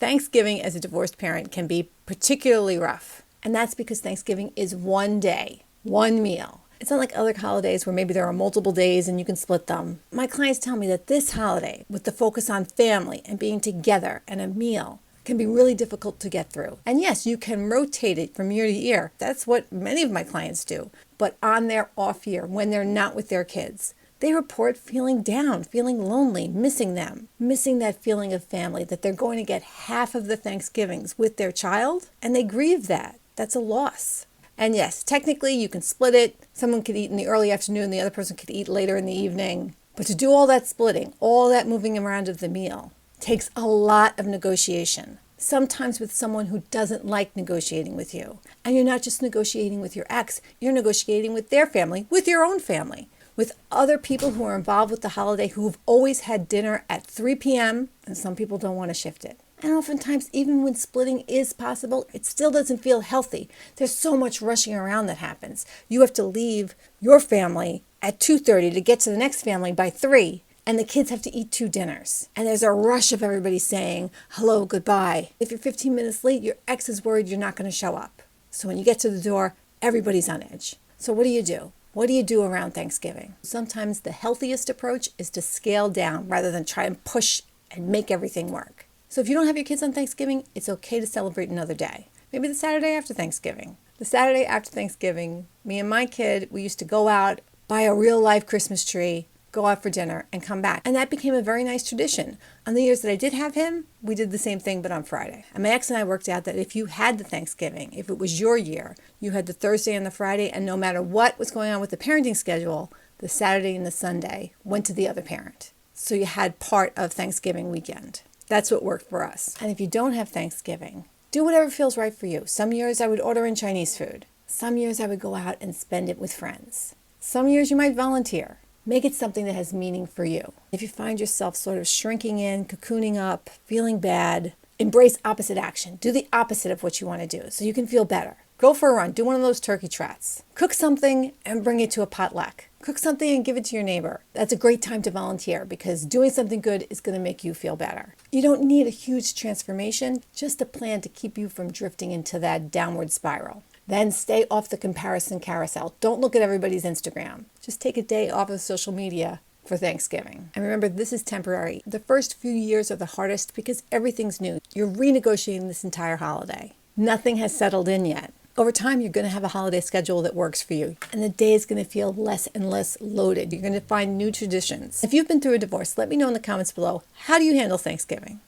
Thanksgiving as a divorced parent can be particularly rough. And that's because Thanksgiving is one day, one meal. It's not like other holidays where maybe there are multiple days and you can split them. My clients tell me that this holiday, with the focus on family and being together and a meal, can be really difficult to get through. And yes, you can rotate it from year to year. That's what many of my clients do. But on their off year, when they're not with their kids, they report feeling down, feeling lonely, missing them, missing that feeling of family, that they're going to get half of the Thanksgivings with their child, and they grieve that. That's a loss. And yes, technically you can split it. Someone could eat in the early afternoon, the other person could eat later in the evening. But to do all that splitting, all that moving around of the meal, takes a lot of negotiation. Sometimes with someone who doesn't like negotiating with you. And you're not just negotiating with your ex, you're negotiating with their family, with your own family, with other people who are involved with the holiday who've always had dinner at 3 p.m. and some people don't want to shift it. And oftentimes, even when splitting is possible, it still doesn't feel healthy. There's so much rushing around that happens. You have to leave your family at 2:30 to get to the next family by 3. And the kids have to eat 2 dinners. And there's a rush of everybody saying, hello, goodbye. If you're 15 minutes late, your ex is worried you're not going to show up. So when you get to the door, everybody's on edge. So what do you do? What do you do around Thanksgiving? Sometimes the healthiest approach is to scale down rather than try and push and make everything work. So if you don't have your kids on Thanksgiving, it's okay to celebrate another day. Maybe the Saturday after Thanksgiving. The Saturday after Thanksgiving, me and my kid, we used to go out, buy a real live Christmas tree, go out for dinner, and come back. And that became a very nice tradition. On the years that I did have him, we did the same thing, but on Friday. And my ex and I worked out that if you had the Thanksgiving, if it was your year, you had the Thursday and the Friday, and no matter what was going on with the parenting schedule, the Saturday and the Sunday went to the other parent. So you had part of Thanksgiving weekend. That's what worked for us. And if you don't have Thanksgiving, do whatever feels right for you. Some years I would order in Chinese food. Some years I would go out and spend it with friends. Some years you might volunteer. Make it something that has meaning for you. If you find yourself sort of shrinking in, cocooning up, feeling bad, embrace opposite action. Do the opposite of what you want to do so you can feel better. Go for a run. Do one of those turkey trats. Cook something and bring it to a potluck. Cook something and give it to your neighbor. That's a great time to volunteer because doing something good is going to make you feel better. You don't need a huge transformation, just a plan to keep you from drifting into that downward spiral. Then stay off the comparison carousel. Don't look at everybody's Instagram. Just take a day off of social media for Thanksgiving. And remember, this is temporary. The first few years are the hardest because everything's new. You're renegotiating this entire holiday. Nothing has settled in yet. Over time, you're going to have a holiday schedule that works for you, and the day is going to feel less and less loaded. You're going to find new traditions. If you've been through a divorce, let me know in the comments below. How do you handle Thanksgiving?